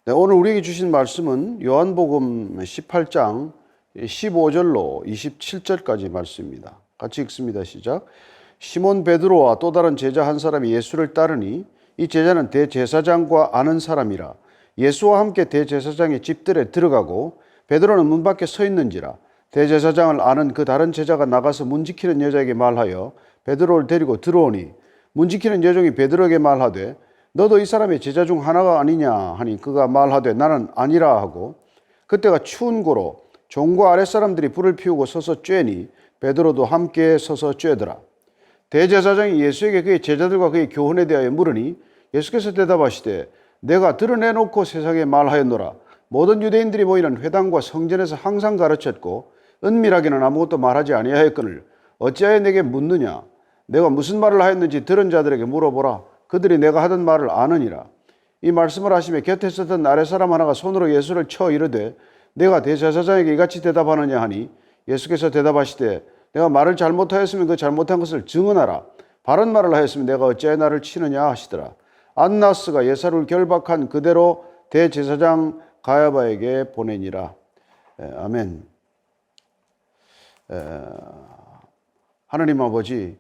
네, 오늘 우리에게 주신 말씀은 요한복음 18장 15절로 27절까지 말씀입니다. 같이 읽습니다. 시작. 시몬 베드로와 또 다른 제자 한 사람이 예수를 따르니 이 제자는 대제사장과 아는 사람이라. 예수와 함께 대제사장의 집들에 들어가고 베드로는 문 밖에 서 있는지라. 대제사장을 아는 그 다른 제자가 나가서 문 지키는 여자에게 말하여 베드로를 데리고 들어오니 문 지키는 여종이 베드로에게 말하되 너도 이 사람의 제자 중 하나가 아니냐 하니 그가 말하되 나는 아니라 하고 그때가 추운 고로 종과 아랫사람들이 불을 피우고 서서 쬐니 베드로도 함께 서서 쬐더라. 대제사장이 예수에게 그의 제자들과 그의 교훈에 대하여 물으니 예수께서 대답하시되 내가 드러내놓고 세상에 말하였노라. 모든 유대인들이 모이는 회당과 성전에서 항상 가르쳤고 은밀하게는 아무것도 말하지 아니하였거늘 어찌하여 내게 묻느냐. 내가 무슨 말을 하였는지 들은 자들에게 물어보라. 그들이 내가 하던 말을 아느니라. 이 말씀을 하시며 곁에 있었던 아랫사람 하나가 손으로 예수를 쳐 이르되 내가 대제사장에게 이같이 대답하느냐 하니 예수께서 대답하시되 내가 말을 잘못하였으면 그 잘못한 것을 증언하라. 바른 말을 하였으면 내가 어찌하여 나를 치느냐 하시더라. 안나스가 예수를 결박한 그대로 대제사장 가야바에게 보내니라. 아멘. 하나님 아버지,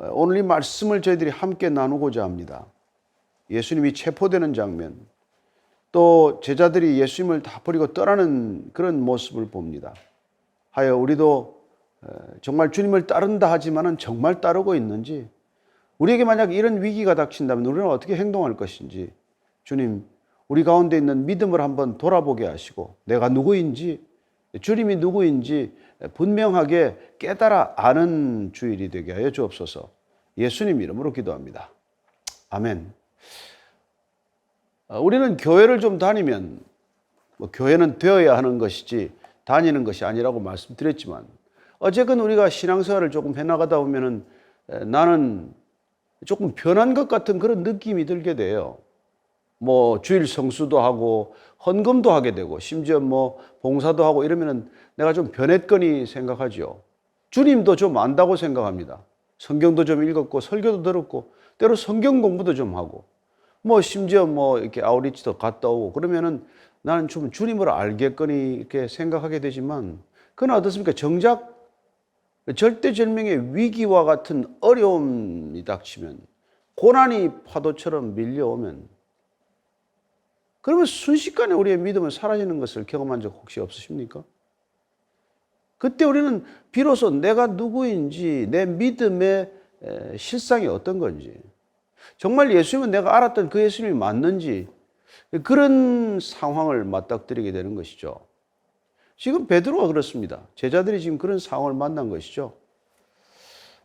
오늘 이 말씀을 저희들이 함께 나누고자 합니다. 예수님이 체포되는 장면, 또 제자들이 예수님을 다 버리고 떠나는 그런 모습을 봅니다. 하여 우리도 정말 주님을 따른다 하지만은 정말 따르고 있는지, 우리에게 만약 이런 위기가 닥친다면 우리는 어떻게 행동할 것인지, 주님, 우리 가운데 있는 믿음을 한번 돌아보게 하시고 내가 누구인지, 주님이 누구인지 분명하게 깨달아 아는 주일이 되게 하여 주옵소서. 예수님 이름으로 기도합니다. 아멘. 우리는 교회를 좀 다니면 교회는 되어야 하는 것이지 다니는 것이 아니라고 말씀드렸지만 어쨌건 우리가 신앙생활을 조금 해나가다 보면은 나는 조금 변한 것 같은 그런 느낌이 들게 돼요. 주일 성수도 하고 헌금도 하게 되고 심지어 봉사도 하고 이러면은 내가 좀 변했거니 생각하죠. 주님도 좀 안다고 생각합니다. 성경도 좀 읽었고 설교도 들었고 때로 성경 공부도 좀 하고 심지어 이렇게 아우리치도 갔다 오고 그러면은 나는 좀 주님을 알겠거니 이렇게 생각하게 되지만 그건 어떻습니까? 정작 절대절명의 위기와 같은 어려움이 닥치면 고난이 파도처럼 밀려오면 그러면 순식간에 우리의 믿음은 사라지는 것을 경험한 적 혹시 없으십니까? 그때 우리는 비로소 내가 누구인지 내 믿음의 실상이 어떤 건지 정말 예수님은 내가 알았던 그 예수님이 맞는지 그런 상황을 맞닥뜨리게 되는 것이죠. 지금 베드로가 그렇습니다. 제자들이 지금 그런 상황을 만난 것이죠.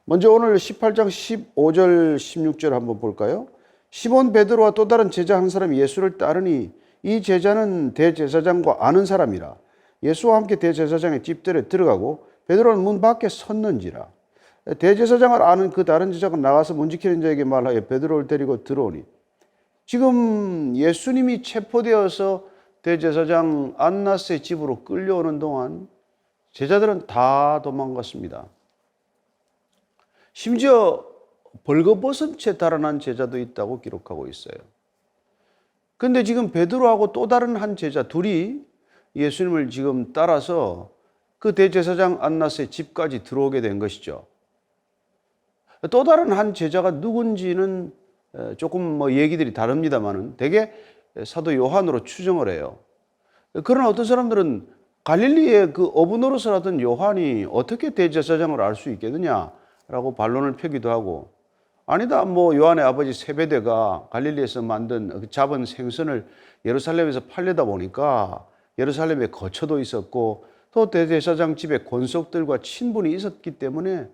먼저 오늘 18장 15절 16절 한번 볼까요? 시몬 베드로와 또 다른 제자 한 사람이 예수를 따르니 이 제자는 대제사장과 아는 사람이라. 예수와 함께 대제사장의 집들에 들어가고 베드로는 문 밖에 섰는지라. 대제사장을 아는 그 다른 제자가 나가서 문 지키는 자에게 말하여 베드로를 데리고 들어오니 지금 예수님이 체포되어서 대제사장 안나스의 집으로 끌려오는 동안 제자들은 다 도망갔습니다. 심지어 벌거벗은 채 달아난 제자도 있다고 기록하고 있어요. 그런데 지금 베드로하고 또 다른 한 제자 둘이 예수님을 지금 따라서 그 대제사장 안나스의 집까지 들어오게 된 것이죠. 또 다른 한 제자가 누군지는 조금 얘기들이 다릅니다만은 대개 사도 요한으로 추정을 해요. 그러나 어떤 사람들은 갈릴리의 그 어부 노릇을 하던 요한이 어떻게 대제사장을 알 수 있겠느냐라고 반론을 펴기도 하고 아니다, 요한의 아버지 세베대가 갈릴리에서 잡은 생선을 예루살렘에서 팔려다 보니까 예루살렘에 거처도 있었고 또 대제사장 집에 권속들과 친분이 있었기 때문에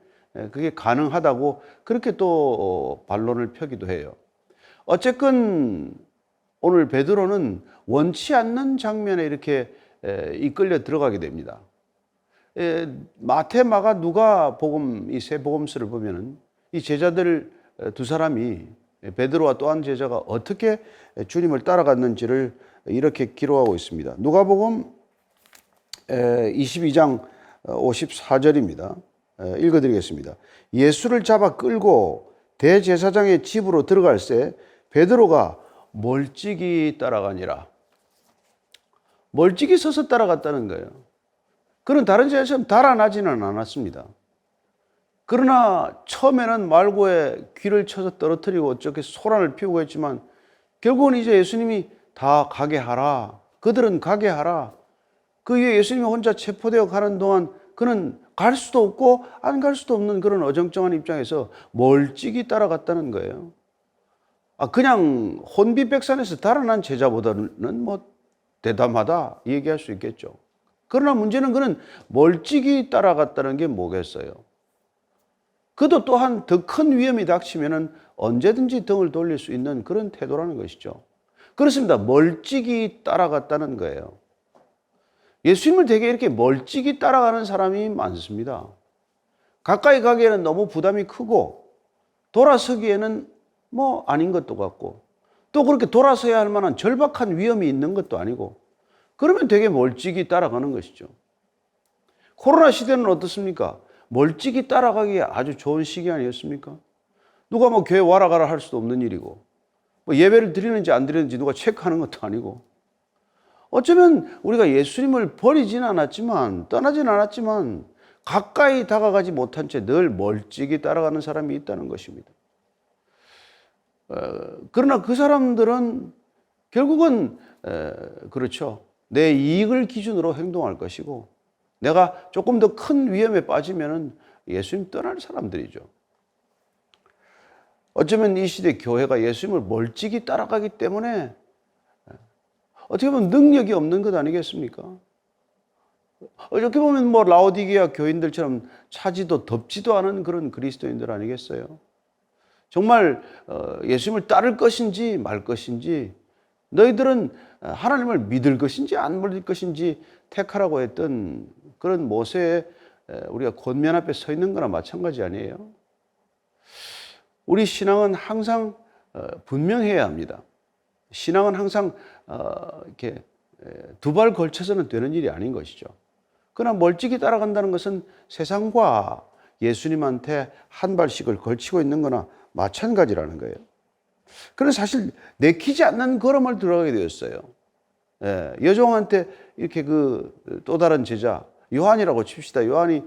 그게 가능하다고 그렇게 또 반론을 펴기도 해요. 어쨌건 오늘 베드로는 원치 않는 장면에 이렇게 이끌려 들어가게 됩니다. 마태, 마가, 누가 복음 이 세 복음서를 보면은 이 제자들 두 사람이 베드로와 또 한 제자가 어떻게 주님을 따라갔는지를 이렇게 기록하고 있습니다. 누가복음 22장 54절입니다. 읽어드리겠습니다. 예수를 잡아 끌고 대제사장의 집으로 들어갈새 베드로가 멀찍이 따라가니라. 멀찍이 서서 따라갔다는 거예요. 그는 다른 제자처럼 달아나지는 않았습니다. 그러나 처음에는 말고에 귀를 쳐서 떨어뜨리고 어떻게 소란을 피우고 했지만 결국은 이제 예수님이 다 가게 하라. 그들은 가게 하라. 그 위에 예수님이 혼자 체포되어 가는 동안 그는 갈 수도 없고 안 갈 수도 없는 그런 어정쩡한 입장에서 멀찍이 따라갔다는 거예요. 그냥 혼비백산에서 달아난 제자보다는 뭐 대담하다 얘기할 수 있겠죠. 그러나 문제는 그는 멀찍이 따라갔다는 게 뭐겠어요? 그도 또한 더 큰 위험이 닥치면 언제든지 등을 돌릴 수 있는 그런 태도라는 것이죠. 그렇습니다. 멀찍이 따라갔다는 거예요. 예수님을 되게 이렇게 멀찍이 따라가는 사람이 많습니다. 가까이 가기에는 너무 부담이 크고 돌아서기에는 뭐 아닌 것도 같고 또 그렇게 돌아서야 할 만한 절박한 위험이 있는 것도 아니고 그러면 되게 멀찍이 따라가는 것이죠. 코로나 시대는 어떻습니까? 멀찍이 따라가기에 아주 좋은 시기 아니었습니까? 누가 뭐 교회 와라 가라 할 수도 없는 일이고 뭐 예배를 드리는지 안 드리는지 누가 체크하는 것도 아니고 어쩌면 우리가 예수님을 버리지는 않았지만 떠나지는 않았지만 가까이 다가가지 못한 채 늘 멀찍이 따라가는 사람이 있다는 것입니다. 그러나 그 사람들은 결국은 그렇죠. 내 이익을 기준으로 행동할 것이고 내가 조금 더 큰 위험에 빠지면 예수님 떠날 사람들이죠. 어쩌면 이 시대 교회가 예수님을 멀찍이 따라가기 때문에 어떻게 보면 능력이 없는 것 아니겠습니까? 어떻게 보면 뭐 라오디게아 교인들처럼 차지도 덥지도 않은 그런 그리스도인들 아니겠어요? 정말 예수님을 따를 것인지 말 것인지 너희들은 하나님을 믿을 것인지 안 믿을 것인지 택하라고 했던 그런 모세의 우리가 권면 앞에 서 있는 거나 마찬가지 아니에요? 우리 신앙은 항상 분명해야 합니다. 신앙은 항상 이렇게 두 발 걸쳐서는 되는 일이 아닌 것이죠. 그러나 멀찍이 따라간다는 것은 세상과 예수님한테 한 발씩을 걸치고 있는 거나 마찬가지라는 거예요. 그래서 사실 내키지 않는 걸음을 들어가게 되었어요. 여종한테 이렇게 또 다른 제자 요한이라고 칩시다. 요한이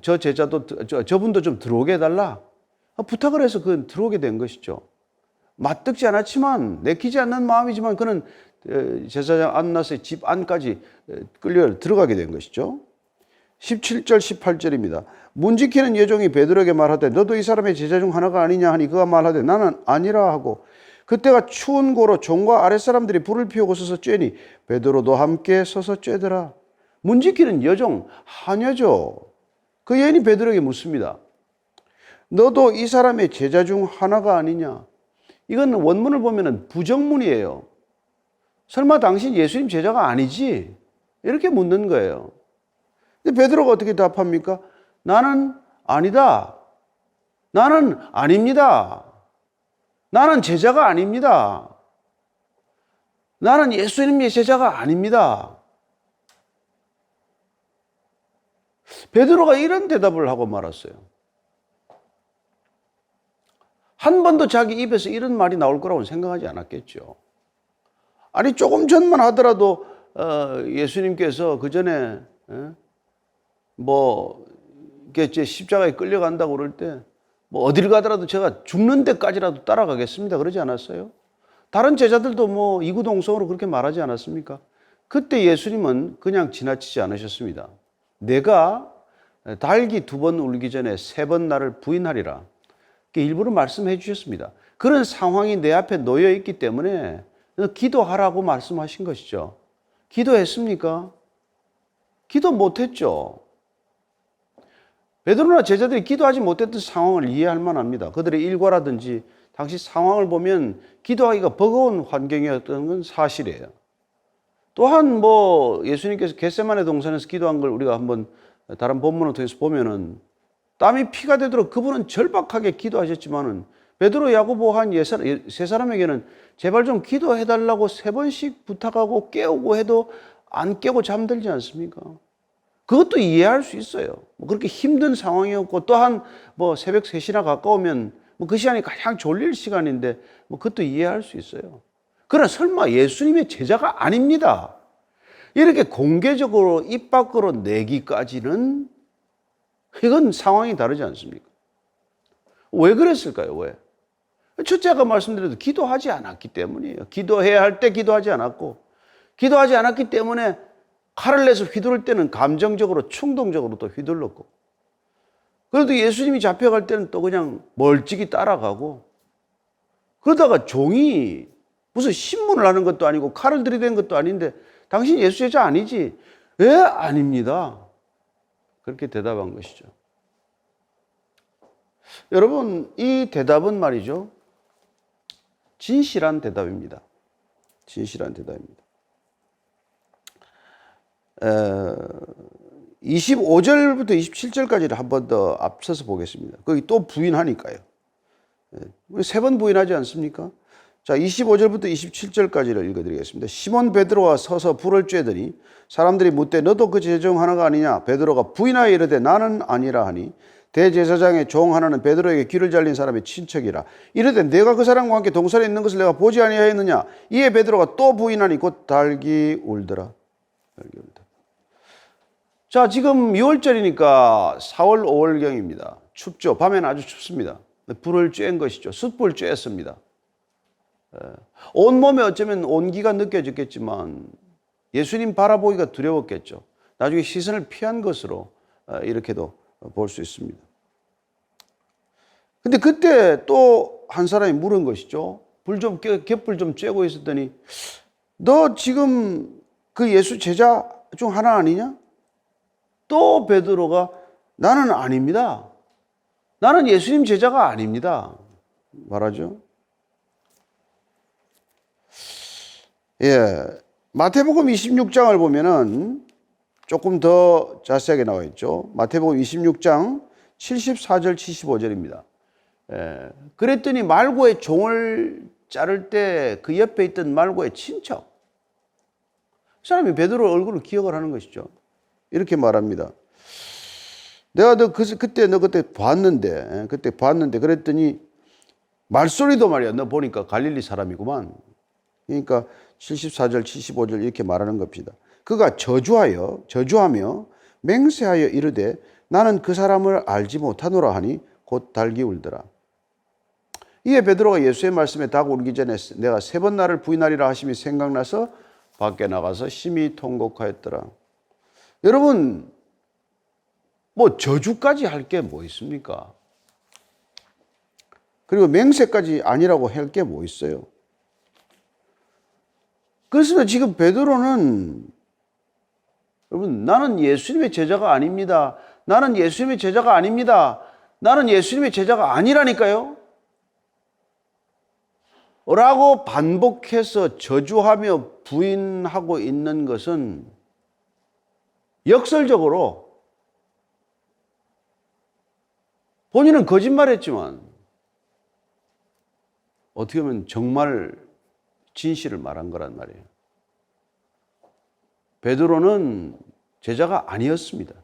저 제자도 저분도 좀 들어오게 해달라 부탁을 해서 그는 들어오게 된 것이죠. 맞듣지 않았지만 내키지 않는 마음이지만 그는 제사장 안나스의 집 안까지 끌려 들어가게 된 것이죠. 17절 18절입니다. 문지키는 여종이 베드로에게 말하되 너도 이 사람의 제자 중 하나가 아니냐 하니 그가 말하되 나는 아니라 하고 그때가 추운 고로 종과 아랫사람들이 불을 피우고 서서 쬐니 베드로도 함께 서서 쬐더라. 문지키는 여종 하녀죠. 그 여인이 베드로에게 묻습니다. 너도 이 사람의 제자 중 하나가 아니냐? 이건 원문을 보면 부정문이에요. 설마 당신 예수님 제자가 아니지? 이렇게 묻는 거예요. 근데 베드로가 어떻게 답합니까? 나는 아니다. 나는 아닙니다. 나는 제자가 아닙니다. 나는 예수님의 제자가 아닙니다. 베드로가 이런 대답을 하고 말았어요. 한 번도 자기 입에서 이런 말이 나올 거라고 생각하지 않았겠죠. 아니 조금 전만 하더라도 예수님께서 그 전에 뭐 이렇게 십자가에 끌려간다고 그럴 때 뭐 어딜 가더라도 제가 죽는 데까지라도 따라가겠습니다. 그러지 않았어요? 다른 제자들도 뭐 이구동성으로 그렇게 말하지 않았습니까? 그때 예수님은 그냥 지나치지 않으셨습니다. 내가 닭이 2번 울기 전에 3번 나를 부인하리라. 일부러 말씀해 주셨습니다. 그런 상황이 내 앞에 놓여 있기 때문에 기도하라고 말씀하신 것이죠. 기도했습니까? 기도 못했죠. 베드로나 제자들이 기도하지 못했던 상황을 이해할 만합니다. 그들의 일과라든지 당시 상황을 보면 기도하기가 버거운 환경이었던 건 사실이에요. 또한 뭐 예수님께서 겟세마네 동산에서 기도한 걸 우리가 한번 다른 본문을 통해서 보면은 땀이 피가 되도록 그분은 절박하게 기도하셨지만은 베드로, 야고보 한 세 사람에게는 제발 좀 기도해달라고 3번씩 부탁하고 깨우고 해도 안 깨고 잠들지 않습니까? 그것도 이해할 수 있어요. 뭐 그렇게 힘든 상황이었고 또한 뭐 새벽 3시나 가까우면 뭐 그 시간이 가장 졸릴 시간인데 뭐 그것도 이해할 수 있어요. 그러나 설마 예수님의 제자가 아닙니다. 이렇게 공개적으로 입 밖으로 내기까지는 이건 상황이 다르지 않습니까? 왜 그랬을까요? 왜? 첫째 아까 말씀드려도 기도하지 않았기 때문이에요. 기도해야 할 때 기도하지 않았고, 기도하지 않았기 때문에 칼을 내서 휘두를 때는 감정적으로 충동적으로 또 휘둘렀고, 그래도 예수님이 잡혀갈 때는 또 그냥 멀찍이 따라가고, 그러다가 종이 무슨 신문을 하는 것도 아니고 칼을 들이댄 것도 아닌데 당신 예수 제자 아니지? 예, 아닙니다. 그렇게 대답한 것이죠. 여러분, 이 대답은 말이죠, 진실한 대답입니다. 진실한 대답입니다. 25절부터 27절까지를 한 번 더 앞서서 보겠습니다. 거기 또 부인하니까요. 우리 3번 부인하지 않습니까? 자, 25절부터 27절까지를 읽어드리겠습니다. 시몬 베드로가 서서 불을 쬐더니 사람들이 묻되 너도 그 제자 중 하나가 아니냐? 베드로가 부인하여 이르되 나는 아니라 하니 대제사장의 종 하나는 베드로에게 귀를 잘린 사람의 친척이라. 이르되 내가 그 사람과 함께 동산에 있는 것을 내가 보지 아니하였느냐? 이에 베드로가 또 부인하니 곧 달기 울더라. 달기 울더라. 자, 지금 6월절이니까 4월, 5월경입니다. 춥죠. 밤에는 아주 춥습니다. 불을 쬐은 것이죠. 숯불 쬐었습니다. 온몸에 어쩌면 온기가 느껴졌겠지만 예수님 바라보기가 두려웠겠죠. 나중에 시선을 피한 것으로 이렇게도 볼 수 있습니다. 근데 그때 또 한 사람이 물은 것이죠. 갯불 좀 쬐고 있었더니 너 지금 그 예수 제자 중 하나 아니냐? 또 베드로가 나는 아닙니다. 나는 예수님 제자가 아닙니다. 말하죠. 예. 마태복음 26장을 보면은 조금 더 자세하게 나와 있죠. 마태복음 26장 74절, 75절입니다. 예. 그랬더니 말고의 종을 자를 때 그 옆에 있던 말고의 친척. 그 사람이 베드로 얼굴을 기억을 하는 것이죠. 이렇게 말합니다. 내가 너 그때 봤는데, 그랬더니 말소리도 말이야. 너 보니까 갈릴리 사람이구만. 그러니까 74절, 75절 이렇게 말하는 겁니다. 그가 저주하며 맹세하여 이르되 나는 그 사람을 알지 못하노라 하니 곧 달기 울더라. 이에 베드로가 예수의 말씀에 닭 울기 전에 내가 3번 나를 부인하리라 하심이 생각나서 밖에 나가서 심히 통곡하였더라. 여러분, 뭐 저주까지 할 게 뭐 있습니까? 그리고 맹세까지 아니라고 할 게 뭐 있어요? 그래서 지금 베드로는 여러분, 나는 예수님의 제자가 아닙니다. 나는 예수님의 제자가 아닙니다. 나는 예수님의 제자가 아니라니까요. 라고 반복해서 저주하며 부인하고 있는 것은 역설적으로 본인은 거짓말했지만 어떻게 보면 정말 진실을 말한 거란 말이에요. 베드로는 제자가 아니었습니다.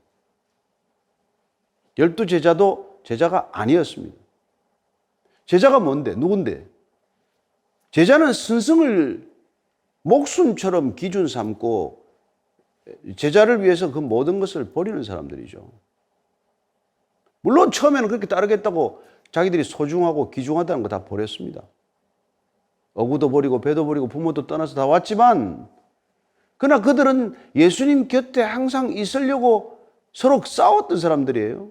12제자도 제자가 아니었습니다. 제자가 뭔데? 누군데? 제자는 스승을 목숨처럼 기준 삼고 제자를 위해서 그 모든 것을 버리는 사람들이죠. 물론 처음에는 그렇게 따르겠다고 자기들이 소중하고 귀중하다는 거 다 버렸습니다. 어구도 버리고 배도 버리고 부모도 떠나서 다 왔지만 그러나 그들은 예수님 곁에 항상 있으려고 서로 싸웠던 사람들이에요.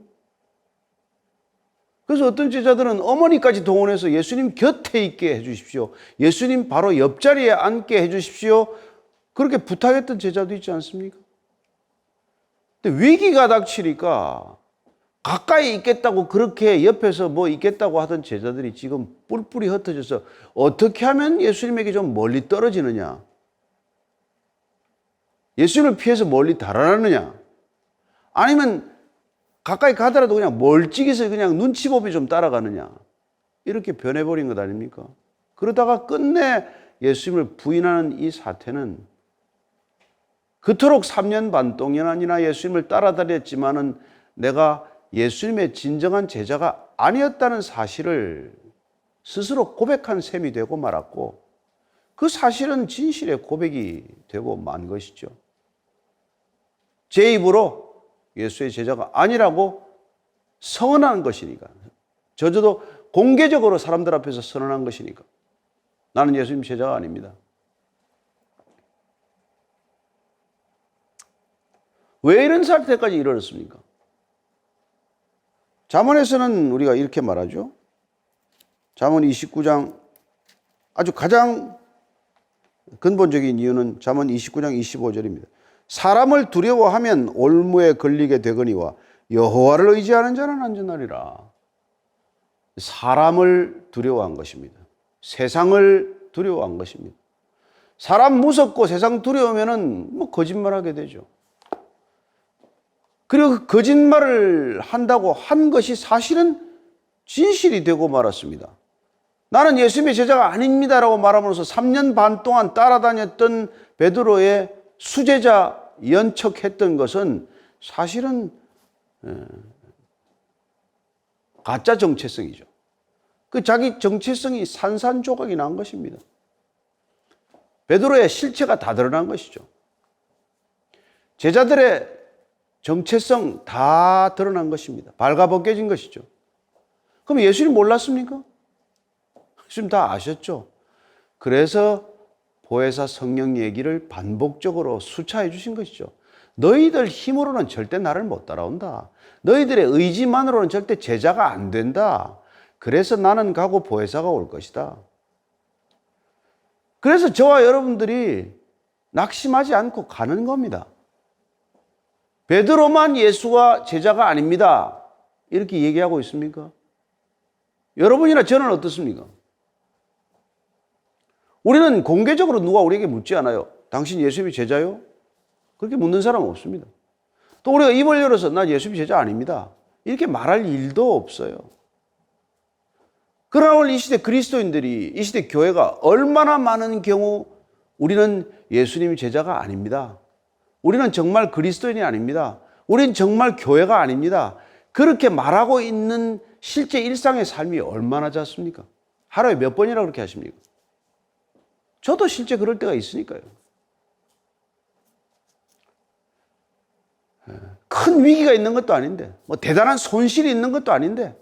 그래서 어떤 제자들은 어머니까지 동원해서 예수님 곁에 있게 해주십시오. 예수님 바로 옆자리에 앉게 해주십시오. 그렇게 부탁했던 제자도 있지 않습니까? 근데 위기가 닥치니까 가까이 있겠다고 그렇게 옆에서 뭐 있겠다고 하던 제자들이 지금 뿔뿔이 흩어져서 어떻게 하면 예수님에게 좀 멀리 떨어지느냐? 예수님을 피해서 멀리 달아나느냐? 아니면 가까이 가더라도 그냥 멀찍이서 그냥 눈치 보비 좀 따라가느냐? 이렇게 변해버린 것 아닙니까? 그러다가 끝내 예수님을 부인하는 이 사태는 그토록 3년 반 동안이나 예수님을 따라다녔지만은 내가 예수님의 진정한 제자가 아니었다는 사실을 스스로 고백한 셈이 되고 말았고 그 사실은 진실의 고백이 되고 만 것이죠. 제 입으로 예수의 제자가 아니라고 선언한 것이니까. 저도 공개적으로 사람들 앞에서 선언한 것이니까. 나는 예수님 제자가 아닙니다. 왜 이런 사태까지 이르렀습니까? 잠언에서는 우리가 이렇게 말하죠. 잠언 29장 아주 가장 근본적인 이유는 잠언 29장 25절입니다. 사람을 두려워하면 올무에 걸리게 되거니와 여호와를 의지하는 자는 안전하리라. 사람을 두려워한 것입니다. 세상을 두려워한 것입니다. 사람 무섭고 세상 두려우면은 뭐 거짓말하게 되죠. 그리고 그 거짓말을 한다고 한 것이 사실은 진실이 되고 말았습니다. 나는 예수님의 제자가 아닙니다라고 말함으로써 3년 반 동안 따라다녔던 베드로의 수제자 연척했던 것은 사실은 가짜 정체성이죠. 그 자기 정체성이 산산조각이 난 것입니다. 베드로의 실체가 다 드러난 것이죠. 제자들의 정체성 다 드러난 것입니다. 발가벗겨진 것이죠. 그럼 예수님 몰랐습니까? 예수님 다 아셨죠. 그래서 보혜사 성령 얘기를 반복적으로 수차해 주신 것이죠. 너희들 힘으로는 절대 나를 못 따라온다. 너희들의 의지만으로는 절대 제자가 안 된다. 그래서 나는 가고 보혜사가 올 것이다. 그래서 저와 여러분들이 낙심하지 않고 가는 겁니다. 베드로만 예수와 제자가 아닙니다. 이렇게 얘기하고 있습니까? 여러분이나 저는 어떻습니까? 우리는 공개적으로 누가 우리에게 묻지 않아요. 당신 예수님의 제자요? 그렇게 묻는 사람은 없습니다. 또 우리가 입을 열어서 난 예수님의 제자 아닙니다. 이렇게 말할 일도 없어요. 그러나 오늘 이 시대 그리스도인들이, 이 시대 교회가 얼마나 많은 경우 우리는 예수님의 제자가 아닙니다. 우리는 정말 그리스도인이 아닙니다. 우리는 정말 교회가 아닙니다. 그렇게 말하고 있는 실제 일상의 삶이 얼마나 잦습니까? 하루에 몇 번이나 그렇게 하십니까? 저도 실제 그럴 때가 있으니까요. 큰 위기가 있는 것도 아닌데, 뭐 대단한 손실이 있는 것도 아닌데,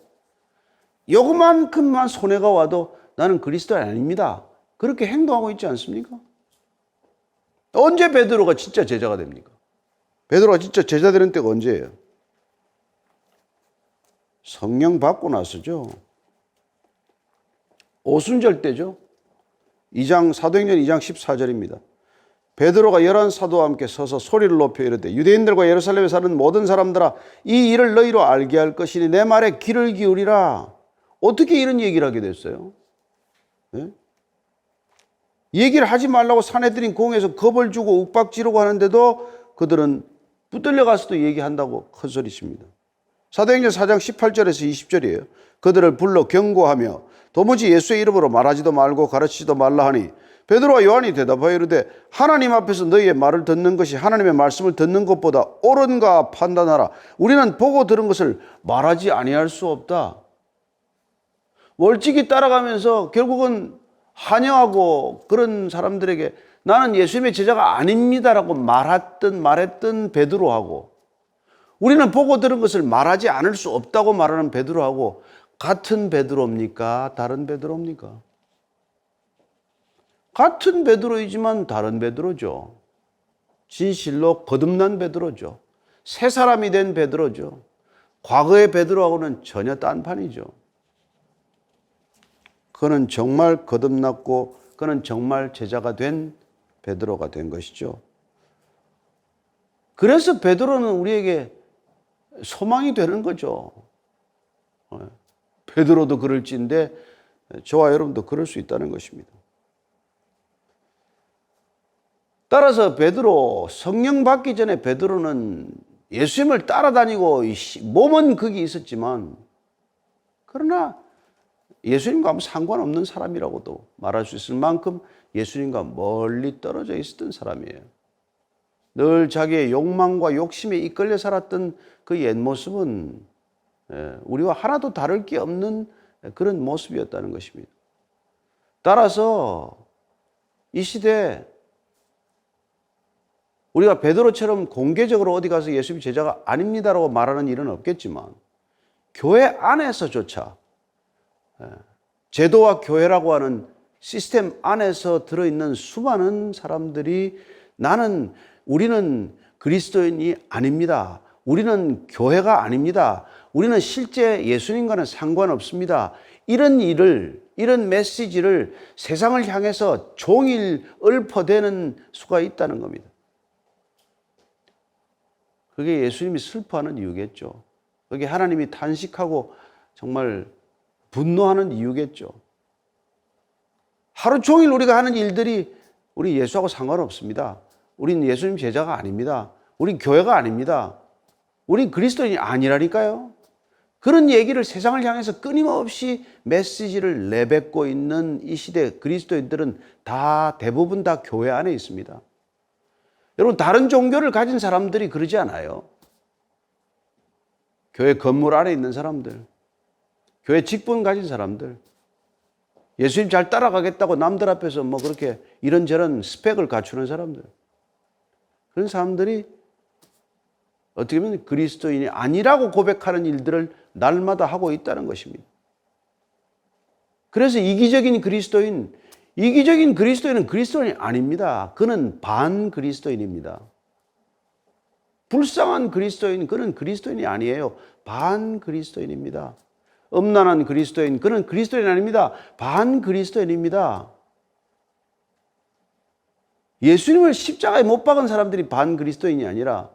요만큼만 손해가 와도 나는 그리스도인이 아닙니다. 그렇게 행동하고 있지 않습니까? 언제 베드로가 진짜 제자가 됩니까? 베드로가 진짜 제자 되는 때가 언제예요? 성령 받고 나서죠. 오순절 때죠. 사도행전 2장 14절입니다. 베드로가 11 사도와 함께 서서 소리를 높여 이르되 유대인들과 예루살렘에 사는 모든 사람들아 이 일을 너희로 알게 할 것이니 내 말에 귀를 기울이라. 어떻게 이런 얘기를 하게 됐어요? 네? 얘기를 하지 말라고 사내들인 공에서 겁을 주고 윽박지르고 하는데도 그들은 붙들려 가서도 얘기한다고 큰소리칩니다. 사도행전 4장 18절에서 20절이에요. 그들을 불러 경고하며 도무지 예수의 이름으로 말하지도 말고 가르치지도 말라 하니 베드로와 요한이 대답하여 이르되 하나님 앞에서 너희의 말을 듣는 것이 하나님의 말씀을 듣는 것보다 옳은가 판단하라. 우리는 보고 들은 것을 말하지 아니할 수 없다. 멀찍이 따라가면서 결국은 한여하고 그런 사람들에게 나는 예수님의 제자가 아닙니다라고 말했던 베드로하고 우리는 보고 들은 것을 말하지 않을 수 없다고 말하는 베드로하고 같은 베드로입니까? 다른 베드로입니까? 같은 베드로이지만 다른 베드로죠. 진실로 거듭난 베드로죠. 새 사람이 된 베드로죠. 과거의 베드로하고는 전혀 딴판이죠. 그는 정말 거듭났고 그는 정말 제자가 된 베드로가 된 것이죠. 그래서 베드로는 우리에게 소망이 되는 거죠. 베드로도 그럴지인데 저와 여러분도 그럴 수 있다는 것입니다. 따라서 베드로, 성령 받기 전에 베드로는 예수님을 따라다니고 몸은 거기 있었지만 그러나 예수님과 아무 상관없는 사람이라고도 말할 수 있을 만큼 예수님과 멀리 떨어져 있었던 사람이에요. 늘 자기의 욕망과 욕심에 이끌려 살았던 그 옛 모습은 우리와 하나도 다를 게 없는 그런 모습이었다는 것입니다. 따라서 이 시대에 우리가 베드로처럼 공개적으로 어디 가서 예수님 제자가 아닙니다라고 말하는 일은 없겠지만 교회 안에서조차 제도와 교회라고 하는 시스템 안에서 들어있는 수많은 사람들이 우리는 그리스도인이 아닙니다. 우리는 교회가 아닙니다. 우리는 실제 예수님과는 상관없습니다. 이런 메시지를 세상을 향해서 종일 읊어대는 수가 있다는 겁니다. 그게 예수님이 슬퍼하는 이유겠죠. 그게 하나님이 탄식하고 정말 분노하는 이유겠죠. 하루 종일 우리가 하는 일들이 우리 예수하고 상관없습니다. 우린 예수님 제자가 아닙니다. 우린 교회가 아닙니다. 우린 그리스도인이 아니라니까요. 그런 얘기를 세상을 향해서 끊임없이 메시지를 내뱉고 있는 이 시대 그리스도인들은 대부분 다 교회 안에 있습니다. 여러분, 다른 종교를 가진 사람들이 그러지 않아요. 교회 건물 안에 있는 사람들, 교회 직분 가진 사람들, 예수님 잘 따라가겠다고 남들 앞에서 그렇게 이런저런 스펙을 갖추는 사람들, 그런 사람들이 어떻게 보면 그리스도인이 아니라고 고백하는 일들을 날마다 하고 있다는 것입니다. 그래서 이기적인 그리스도인은 그리스도인이 아닙니다. 그는 반 그리스도인입니다. 불쌍한 그리스도인, 그는 그리스도인이 아니에요. 반 그리스도인입니다. 음란한 그리스도인, 그는 그리스도인이 아닙니다. 반 그리스도인입니다. 예수님을 십자가에 못 박은 사람들이 반 그리스도인이 아니라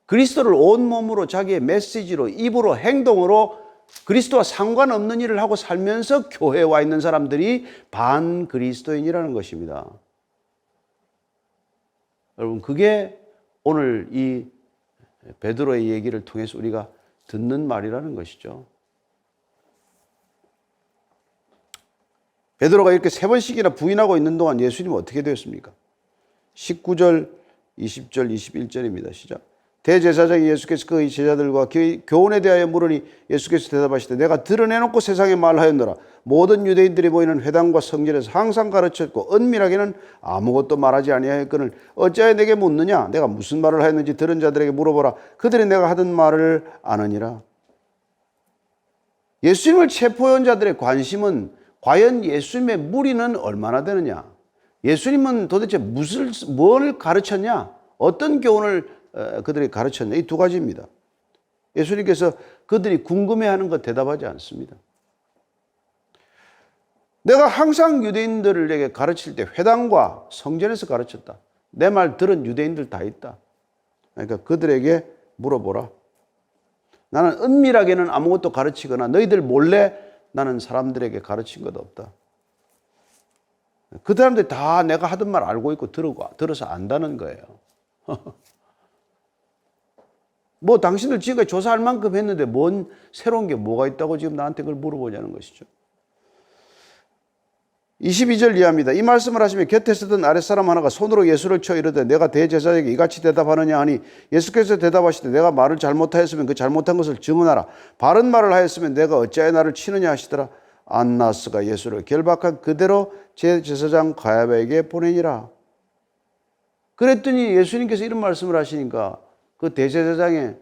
그리스도를 온몸으로 자기의 메시지로, 입으로, 행동으로 그리스도와 상관없는 일을 하고 살면서 교회에 와 있는 사람들이 반 그리스도인이라는 것입니다. 여러분, 그게 오늘 이 베드로의 얘기를 통해서 우리가 듣는 말이라는 것이죠. 베드로가 이렇게 3번씩이나 부인하고 있는 동안 예수님은 어떻게 되었습니까? 19절, 20절, 21절입니다. 시작. 대제사장이 예수께서 그의 제자들과 교훈에 대하여 물으니 예수께서 대답하시되 내가 드러내놓고 세상에 말하였노라. 모든 유대인들이 모이는 회당과 성전에서 항상 가르쳤고 은밀하게는 아무것도 말하지 아니하였거늘 어찌하여 내게 묻느냐? 내가 무슨 말을 하였는지 들은 자들에게 물어보라. 그들이 내가 하던 말을 아느니라. 예수님을 체포한 자들의 관심은 과연 예수님의 무리는 얼마나 되느냐? 예수님은 도대체 뭘 가르쳤냐? 어떤 교훈을 그들이 가르쳤냐? 이 두 가지입니다. 예수님께서 그들이 궁금해하는 것 대답하지 않습니다. 내가 항상 유대인들에게 가르칠 때 회당과 성전에서 가르쳤다. 내 말 들은 유대인들 다 있다. 그러니까 그들에게 물어보라. 나는 은밀하게는 아무것도 가르치거나 너희들 몰래 나는 사람들에게 가르친 것 없다. 그 사람들이 다 내가 하던 말 알고 있고 들어서 안다는 거예요. 당신들 지금까지 조사할 만큼 했는데 뭔 새로운 게 뭐가 있다고 지금 나한테 그걸 물어보자는 것이죠. 22절 이하입니다. 이 말씀을 하시며 곁에 서던 아랫사람 하나가 손으로 예수를 쳐 이르되 내가 대제사장에게 이같이 대답하느냐 하니 예수께서 대답하시되 내가 말을 잘못하였으면 그 잘못한 것을 증언하라. 바른 말을 하였으면 내가 어찌하여 나를 치느냐 하시더라. 안나스가 예수를 결박한 그대로 제사장 가야바에게 보내니라. 그랬더니 예수님께서 이런 말씀을 하시니까 그 대제사장의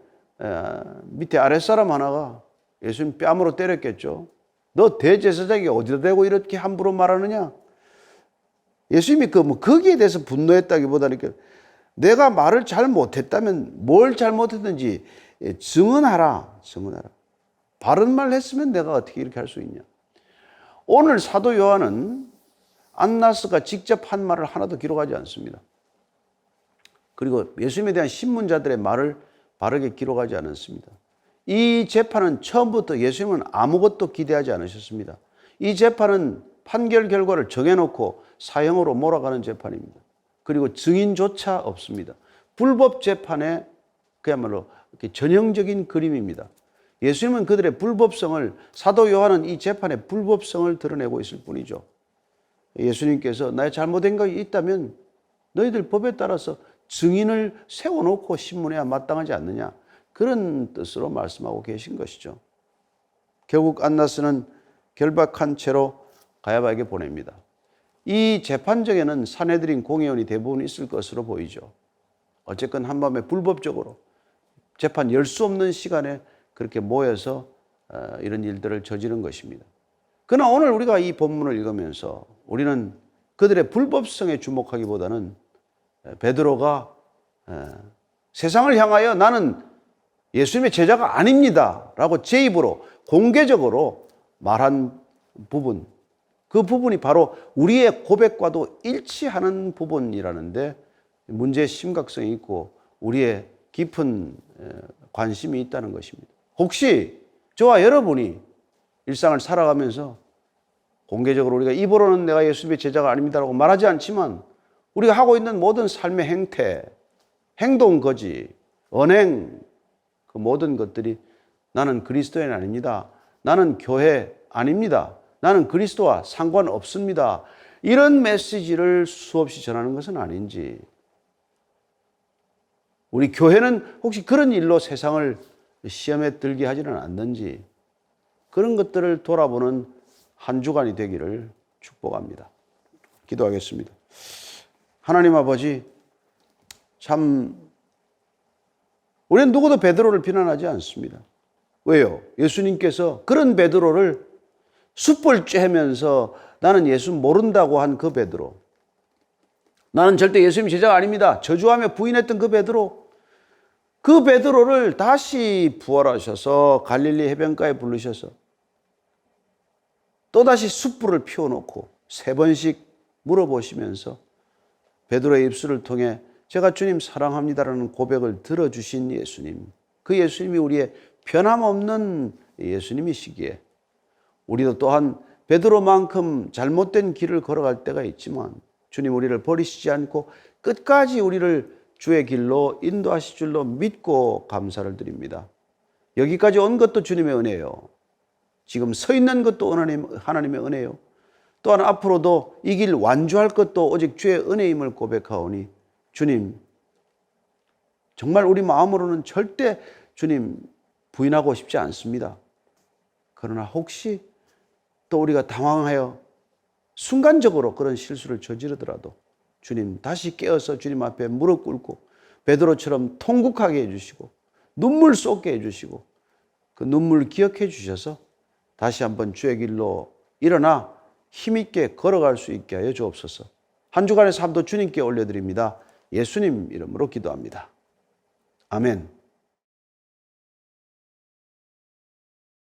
밑에 아랫사람 하나가 예수님 뺨으로 때렸겠죠. 너 대제사장이 어디다 대고 이렇게 함부로 말하느냐? 예수님이 거기에 대해서 분노했다기보다는 내가 말을 잘못했다면 뭘 잘못했는지 증언하라. 바른 말 했으면 내가 어떻게 이렇게 할 수 있냐? 오늘 사도 요한은 안나스가 직접 한 말을 하나도 기록하지 않습니다. 그리고 예수님에 대한 신문자들의 말을 바르게 기록하지 않았습니다. 이 재판은 처음부터 예수님은 아무것도 기대하지 않으셨습니다. 이 재판은 판결 결과를 정해놓고 사형으로 몰아가는 재판입니다. 그리고 증인조차 없습니다. 불법 재판의 그야말로 전형적인 그림입니다. 예수님은 그들의 불법성을, 사도 요한은 이 재판의 불법성을 드러내고 있을 뿐이죠. 예수님께서 나의 잘못된 것이 있다면 너희들 법에 따라서 증인을 세워놓고 신문해야 마땅하지 않느냐, 그런 뜻으로 말씀하고 계신 것이죠. 결국 안나스는 결박한 채로 가야바에게 보냅니다. 이 재판정에는 산헤드린 공회원이 대부분 있을 것으로 보이죠. 어쨌건 한밤에 불법적으로 재판 열 수 없는 시간에 그렇게 모여서 이런 일들을 저지른 것입니다. 그러나 오늘 우리가 이 본문을 읽으면서 우리는 그들의 불법성에 주목하기보다는 베드로가 세상을 향하여 나는 예수님의 제자가 아닙니다 라고 제 입으로 공개적으로 말한 부분, 그 부분이 바로 우리의 고백과도 일치하는 부분이라는데 문제의 심각성이 있고 우리의 깊은 관심이 있다는 것입니다. 혹시 저와 여러분이 일상을 살아가면서 공개적으로 우리가 입으로는 내가 예수님의 제자가 아닙니다라고 말하지 않지만 우리가 하고 있는 모든 삶의 행태, 행동 거지, 언행, 그 모든 것들이 나는 그리스도인 아닙니다. 나는 교회 아닙니다. 나는 그리스도와 상관없습니다. 이런 메시지를 수없이 전하는 것은 아닌지, 우리 교회는 혹시 그런 일로 세상을 시험에 들게 하지는 않는지, 그런 것들을 돌아보는 한 주간이 되기를 축복합니다. 기도하겠습니다. 하나님 아버지, 참 우리는 누구도 베드로를 비난하지 않습니다. 왜요? 예수님께서 그런 베드로를 숯불 쬐면서 나는 예수 모른다고 한 그 베드로, 나는 절대 예수님 제자가 아닙니다 저주하며 부인했던 그 베드로, 그 베드로를 다시 부활하셔서 갈릴리 해변가에 부르셔서 또다시 숯불을 피워놓고 3번씩 물어보시면서 베드로의 입술을 통해 제가 주님 사랑합니다라는 고백을 들어주신 예수님, 그 예수님이 우리의 변함없는 예수님이시기에 우리도 또한 베드로만큼 잘못된 길을 걸어갈 때가 있지만 주님 우리를 버리시지 않고 끝까지 우리를 주의 길로 인도하실 줄로 믿고 감사를 드립니다. 여기까지 온 것도 주님의 은혜요, 지금 서 있는 것도 하나님의 은혜요, 또한 앞으로도 이 길 완주할 것도 오직 주의 은혜임을 고백하오니 주님, 정말 우리 마음으로는 절대 주님 부인하고 싶지 않습니다. 그러나 혹시 또 우리가 당황하여 순간적으로 그런 실수를 저지르더라도 주님 다시 깨어서 주님 앞에 무릎 꿇고 베드로처럼 통곡하게 해주시고 눈물 쏟게 해주시고 그 눈물 기억해 주셔서 다시 한번 주의 길로 일어나 힘있게 걸어갈 수 있게 하여 주옵소서. 한 주간의 삶도 주님께 올려드립니다. 예수님 이름으로 기도합니다. 아멘.